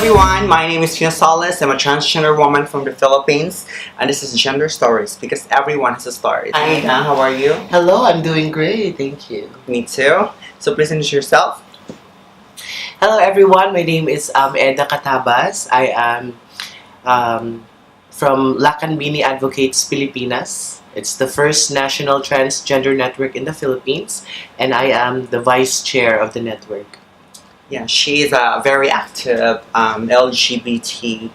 everyone, my name is Fiona Solis. I'm a transgender woman from the Philippines, and this is Gender Stories because everyone has a story. Hi, Ina, how are you? Hello, I'm doing great, thank you. Me too. So please introduce yourself. Hello everyone, my name is Eda Catabas. I am from Lacanbini Advocates Filipinas. It's the first national transgender network in the Philippines, and I am the vice chair of the network. Yeah, she is a very active LGBTQ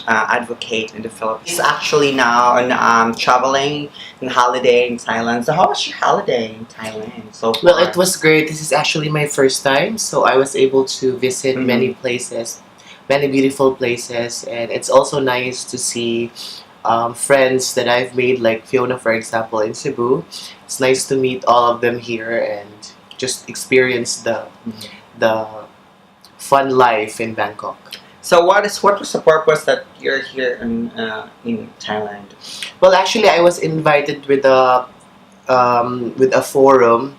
advocate in the Philippines. She's actually now traveling on holiday in Thailand. So how was your holiday in Thailand so far? Well, it was great. This is actually my first time, so I was able to visit many places, many beautiful places, and it's also nice to see friends that I've made, like Fiona, for example, in Cebu. It's nice to meet all of them here and just experience the fun life in Bangkok. So what was the purpose that you're here in Thailand? Well, actually, I was invited with a forum.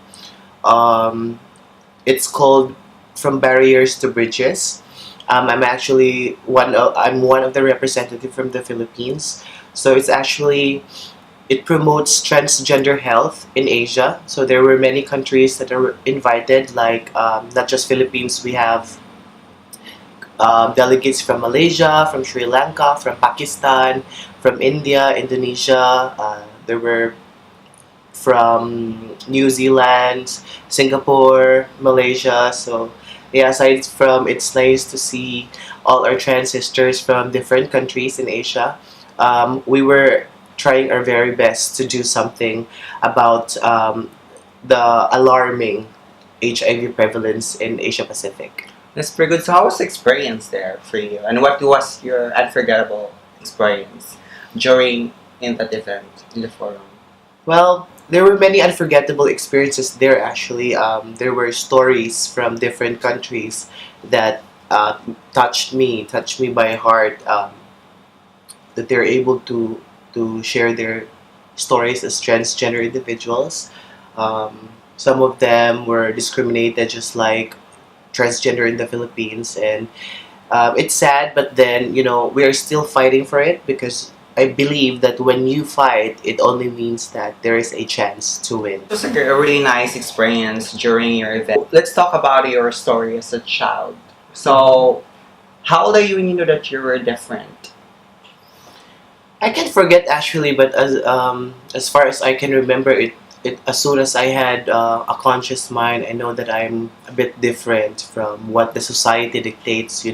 It's called From Barriers to Bridges. I'm actually I'm one of the representatives from the Philippines. So it promotes transgender health in Asia. So there were many countries that are invited, like not just Philippines. We have delegates from Malaysia, from Sri Lanka, from Pakistan, from India, Indonesia. There were from New Zealand, Singapore, Malaysia. So yeah, aside from, it's nice to see all our trans sisters from different countries in Asia. We were trying our very best to do something about the alarming HIV prevalence in Asia Pacific. That's pretty good. So how was the experience there for you? And what was your unforgettable experience during in that event, in the forum? Well, there were many unforgettable experiences there actually. There were stories from different countries that touched me by heart, that they're able to share their stories as transgender individuals. Some of them were discriminated just like transgender in the Philippines, and it's sad, but then we are still fighting for it, because I believe that when you fight, it only means that there is a chance to win. It was like a really nice experience during your event. Let's talk about your story as a child. So how old are you when you knew that you were different? I can forget actually, but as far as I can remember, it as soon as I had a conscious mind, I know that I'm a bit different from what the society dictates.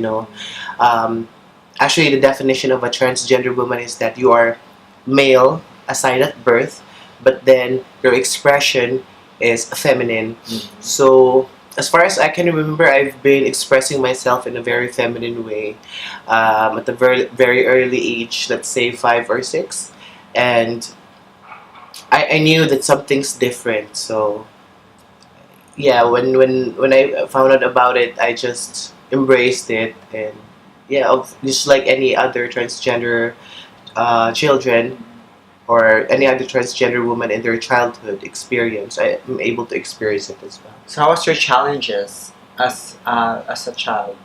Actually, the definition of a transgender woman is that you are male assigned at birth, but then your expression is feminine. So as far as I can remember, I've been expressing myself in a very feminine way at a very, very early age, let's say 5 or 6. And I knew that something's different. So yeah, when I found out about it, I just embraced it. And yeah, just like any other transgender children or any other transgender woman in their childhood experience, I am able to experience it as well. So how was your challenges as a child?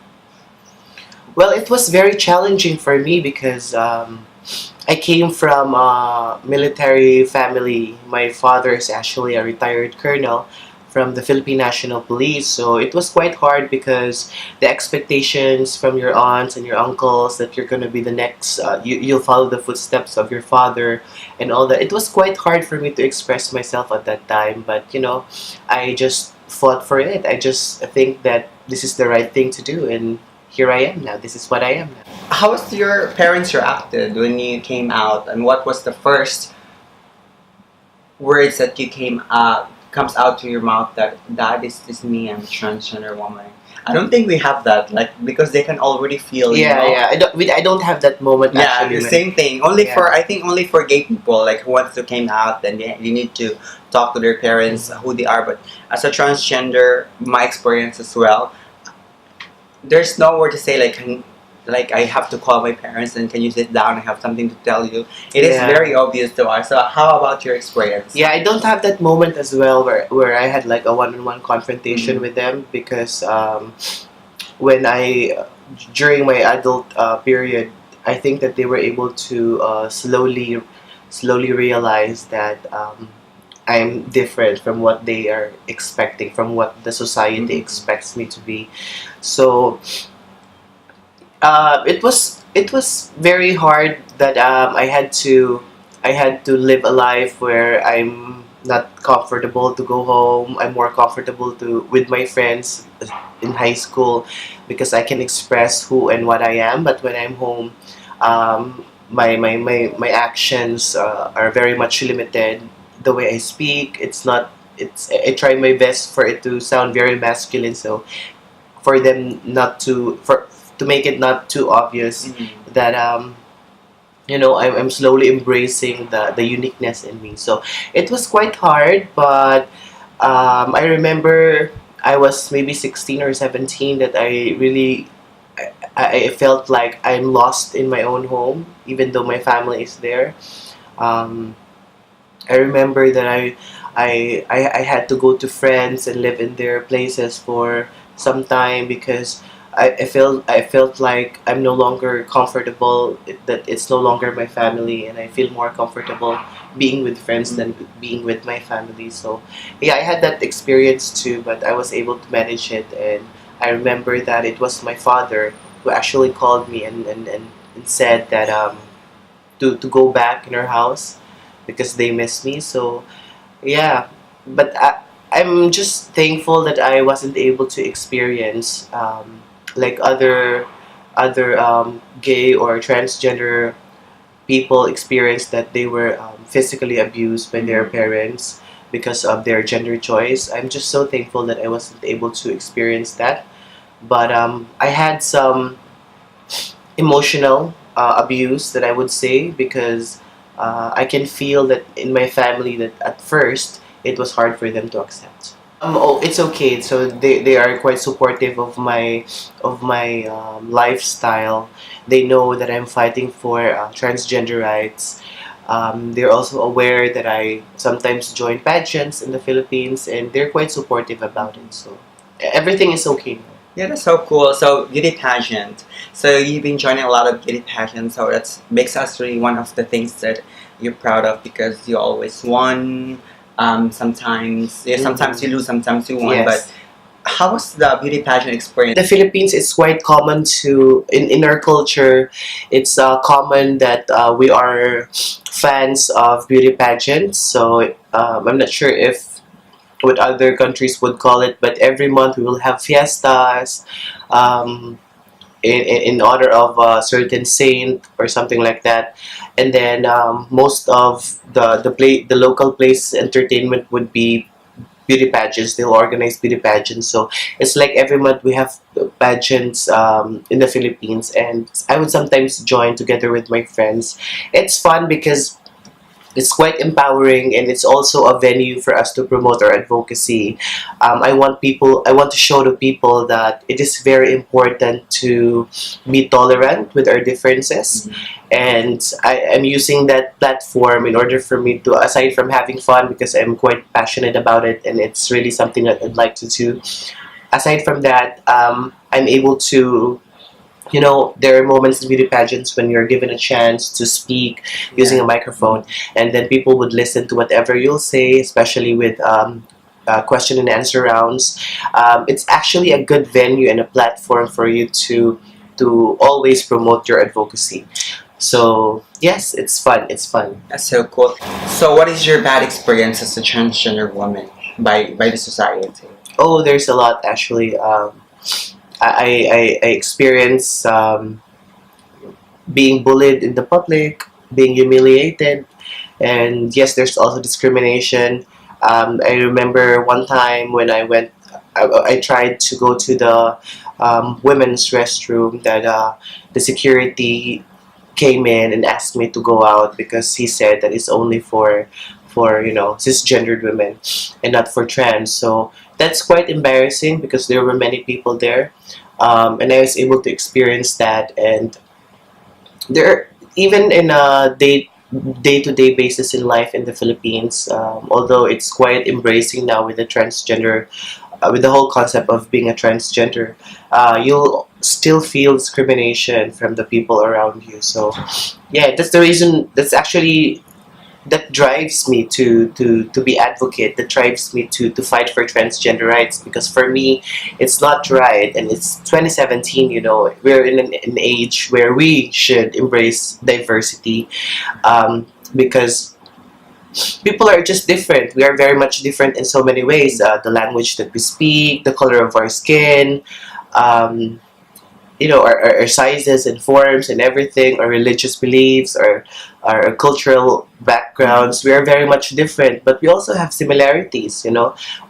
Well, it was very challenging for me because I came from a military family. My father is actually a retired colonel from the Philippine National Police, so it was quite hard because the expectations from your aunts and your uncles that you're going to be the next, you'll follow the footsteps of your father and all that. It was quite hard for me to express myself at that time, but I just fought for it. I just think that this is the right thing to do, and here I am now. This is what I am now. How was your parents reacted when you came out, and what was the first words that comes out to your mouth that this is me, I'm a transgender woman? I don't think we have that, because they can already feel. Yeah. I don't have that moment. Yeah, actually, the same thing. Only for gay people, like who wants to came out, then they need to talk to their parents who they are. But as a transgender, my experience as well, there's no word to say like I have to call my parents and can you sit down, I have something to tell you. It is very obvious to us. So how about your experience? Yeah, I don't have that moment as well where I had like a one-on-one confrontation with them, because when I during my adult period, I think that they were able to slowly realize that I'm different from what they are expecting, from what the society expects me to be. So it was very hard that I had to live a life where I'm not comfortable to go home. I'm more comfortable to with my friends in high school because I can express who and what I am. But when I'm home, my actions are very much limited. The way I speak, it's not. It's I try my best for it to sound very masculine, so for them not for to make it not too obvious that I'm slowly embracing the uniqueness in me. So it was quite hard, but I remember I was maybe 16 or 17 that I really I felt like I'm lost in my own home, even though my family is there. Um, I remember that I had to go to friends and live in their places for some time because I felt like I'm no longer comfortable, that it's no longer my family, and I feel more comfortable being with friends than being with my family. So yeah, I had that experience too, but I was able to manage it. And I remember that it was my father who actually called me and said that to go back in our house because they miss me. So yeah, but I'm just thankful that I wasn't able to experience like other gay or transgender people experience, that they were physically abused by their parents because of their gender choice. I'm just so thankful that I wasn't able to experience that. But I had some emotional abuse, that I would say, because I can feel that in my family that at first it was hard for them to accept. Oh, it's okay. So they are quite supportive of my lifestyle. They know that I'm fighting for transgender rights. They're also aware that I sometimes join pageants in the Philippines, and they're quite supportive about it. So everything is okay. Yeah, that's so cool. So beauty pageant. So you've been joining a lot of beauty pageants. So that makes us really one of the things that you're proud of because you always won. Sometimes yeah, sometimes you lose, sometimes you won. Yes. But how was the beauty pageant experience? The Philippines, it's quite common to in our culture. It's common that we are fans of beauty pageants. So I'm not sure if what other countries would call it, but every month we will have fiestas um, in honor of a certain saint or something like that. And then most of the local place entertainment would be beauty pageants. They'll organize beauty pageants. So it's like every month we have pageants in the Philippines, and I would sometimes join together with my friends. It's fun because it's quite empowering, and it's also a venue for us to promote our advocacy. I want to show to people that it is very important to be tolerant with our differences. And I'm using that platform in order for me to, aside from having fun, because I'm quite passionate about it and it's really something that I'd like to do. Aside from that, I'm able to, there are moments in beauty pageants when you're given a chance to speak using a microphone, and then people would listen to whatever you'll say, especially with question and answer rounds. It's actually a good venue and a platform for you to always promote your advocacy. So yes, it's fun. It's fun. That's so cool. So what is your bad experience as a transgender woman by the society? Oh, there's a lot actually. I experience being bullied in the public, being humiliated, and yes, there's also discrimination. I remember one time when I tried to go to the women's restroom, that the security came in and asked me to go out because he said that it's only for cisgendered women and not for trans. So that's quite embarrassing because there were many people there, and I was able to experience that. And there, even in a day-to-day basis in life in the Philippines, although it's quite embracing now with the transgender with the whole concept of being a transgender, you'll still feel discrimination from the people around you. So, yeah, that's the reason. That's actually that drives me to be advocate. That drives me to fight for transgender rights, because for me, it's not right, and it's 2017. You know, we're in an age where we should embrace diversity, because people are just different. We are very much different in so many ways. The language that we speak, the color of our skin, um, our sizes and forms and everything, our religious beliefs, our cultural backgrounds. We are very much different, but we also have similarities.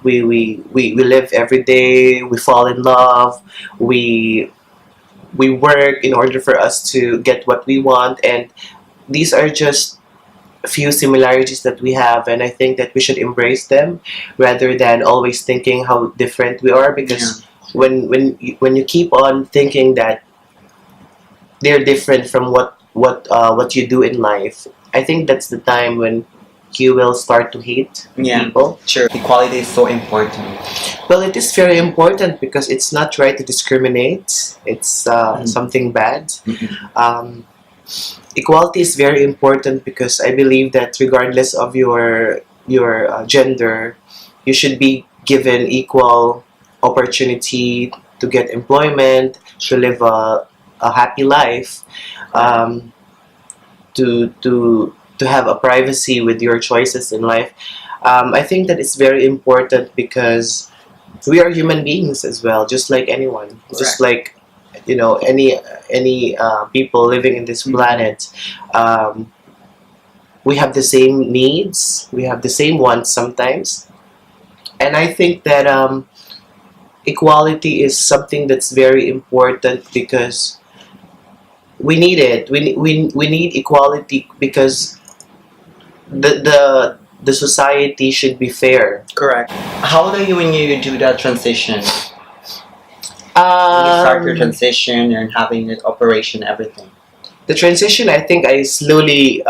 We live every day. We fall in love. We work in order for us to get what we want, and these are just a few similarities that we have, and I think that we should embrace them rather than always thinking how different we are, because when you keep on thinking that they're different from what you do in life, I think that's the time when you will start to hate people. Sure. Equality is so important. Well, it is very important because it's not right to discriminate. It's something bad. Um, Equality is very important because I believe that regardless of your gender, you should be given equal opportunity to get employment, to live a happy life, um, to have a privacy with your choices in life. I think that it's very important because we are human beings as well, just like anyone, just like any people living in this planet. Um, we have the same needs, we have the same wants sometimes, and I think that equality is something that's very important because we need it. We need equality because the society should be fair. Correct. How old are you when you do that transition? When you start your transition and having the operation, everything. The transition, I think I slowly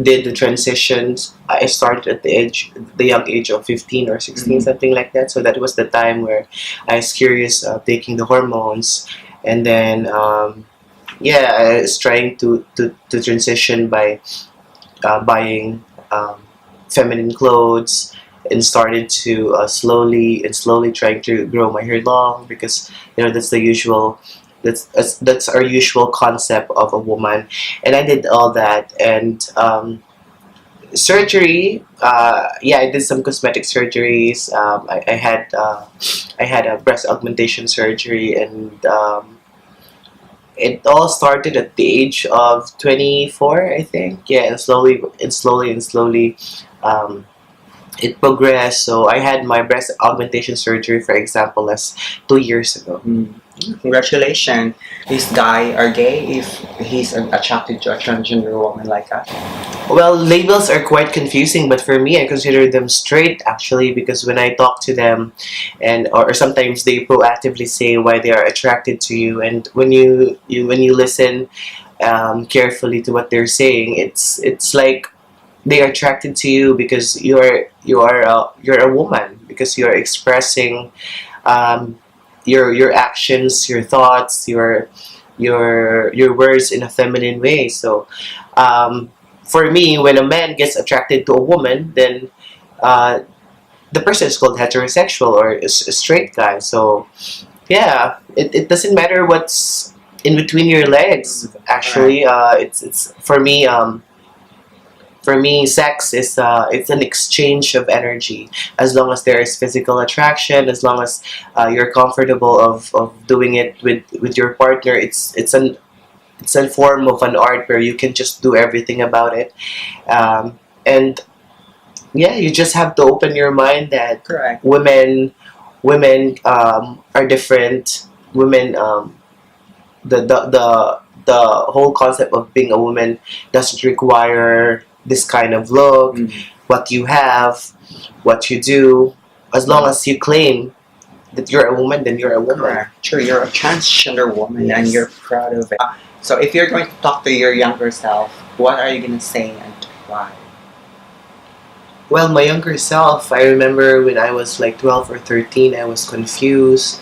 did the transitions. I started at the young age of 15 or 16, something like that. So that was the time where I was curious taking the hormones, and then I was trying to transition by buying feminine clothes, and started to slowly trying to grow my hair long, because that's the usual, that's our usual concept of a woman. And I did all that, and surgery, I did some cosmetic surgeries. I had a breast augmentation surgery, and it all started at the age of 24, I think. Yeah, and slowly, um, it progressed. So I had my breast augmentation surgery, for example, last 2 years ago. Congratulations. This guy are gay if he's attracted to a transgender woman like us? Well, labels are quite confusing, but for me, I consider them straight actually, because when I talk to them, or sometimes they proactively say why they are attracted to you, and when you listen carefully to what they're saying, it's like they are attracted to you because you're a woman, because you're expressing your actions, your thoughts, your words in a feminine way. So for me, when a man gets attracted to a woman, then the person is called heterosexual or a straight guy. So yeah, it doesn't matter what's in between your legs. Actually, it's for me, sex is it's an exchange of energy. As long as there is physical attraction, as long as you're comfortable of doing it with your partner, it's a form of an art where you can just do everything about it. And yeah, you just have to open your mind that Correct. Women are different. Women the whole concept of being a woman doesn't require this kind of look. What you have, what you do, as long as you claim that you're a woman, then you're a woman. Correct. Sure, you're a transgender woman, and Yes. you're proud of it. So if you're going to talk to your younger self, what are you going to say and why? Well, my younger self, I remember when I was like 12 or 13, I was confused.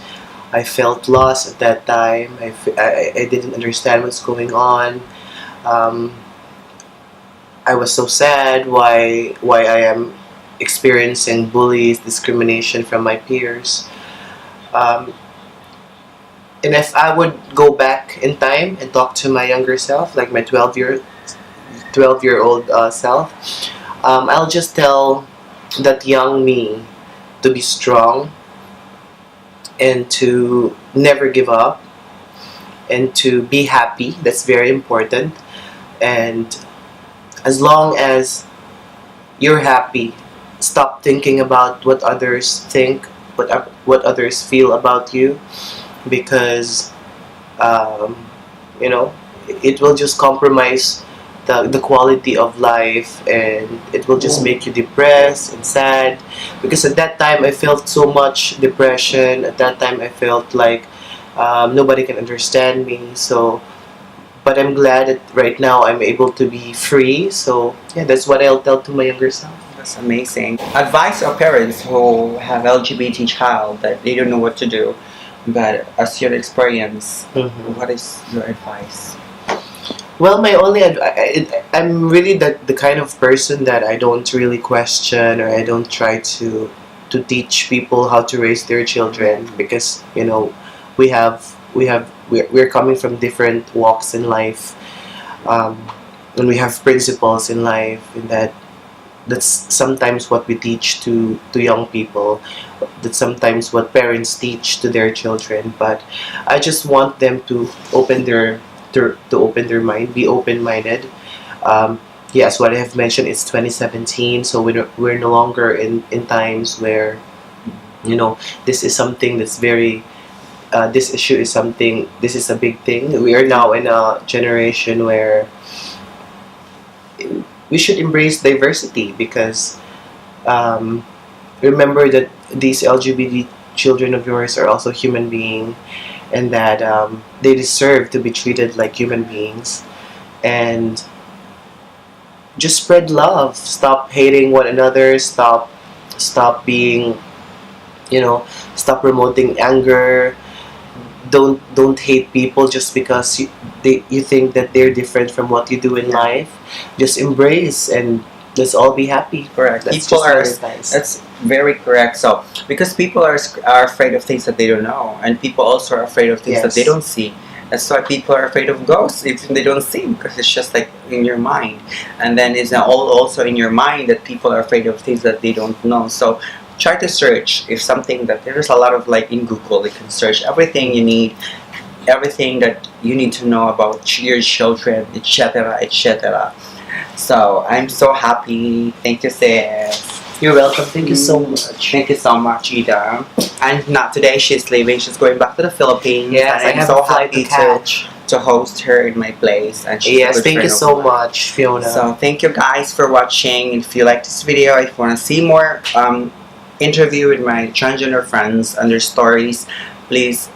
I felt lost at that time. I didn't understand what's going on. Um, I was so sad why I am experiencing bullies, discrimination from my peers. Um, and if I would go back in time and talk to my younger self, like my 12-year old self, I'll just tell that young me to be strong and to never give up and to be happy. That's very important. And as long as you're happy, stop thinking about what others think, what others feel about you, because um, you know it will just compromise the quality of life, and it will just make you depressed and sad. Because at that time I felt so much depression. At that time I felt like nobody can understand me. So but I'm glad that right now I'm able to be free. So yeah, that's what I'll tell to my younger self. That's amazing. Advice of parents who have LGBT child that they don't know what to do, but as your experience, what is your advice? Well, my only I'm really the kind of person that I don't really question, or I don't try to teach people how to raise their children, because we have we're coming from different walks in life, and we have principles in life, and that's sometimes what we teach to young people. That's sometimes what parents teach to their children. But I just want them to open their open their mind, be open-minded. Yes, what I have mentioned is 2017, so we're no longer in times where this is something that's very this issue is something, this is a big thing. We are now in a generation where we should embrace diversity, because remember that these LGBT children of yours are also human beings, and that they deserve to be treated like human beings. And just spread love. Stop hating one another. Stop being, stop promoting anger. Don't hate people just because you think that they're different from what you do in life. Just embrace, and let's all be happy. Correct. That's People just are. my advice. That's very correct. So because people are afraid of things that they don't know, and people also are afraid of things that they Yes. don't see. That's why people are afraid of ghosts, even they don't see, because it's just like in your mind, and then it's all also in your mind that people are afraid of things that they don't know. So try to search if something that there's a lot of, like in Google, you can search everything you need, everything that you need to know about your children, etc., etc. So I'm so happy. Thank you, sis. You're welcome. Thank you so much. Thank you so much, Ida. And not today, she's leaving. She's going back to the Philippines. Yes, I and I'm have so a flight to happy catch. to host her in my place. And she's a Yes, good thank you friend of so mine. much, Fiona. So thank you guys for watching. If you like this video, if you want to see more interview with my transgender friends and their stories, please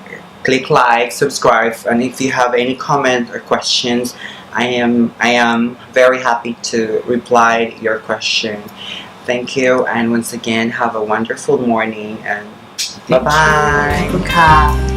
click like, subscribe, and if you have any comment or questions, I am very happy to reply your question. Thank you, and once again, have a wonderful morning, and bye bye. Okay.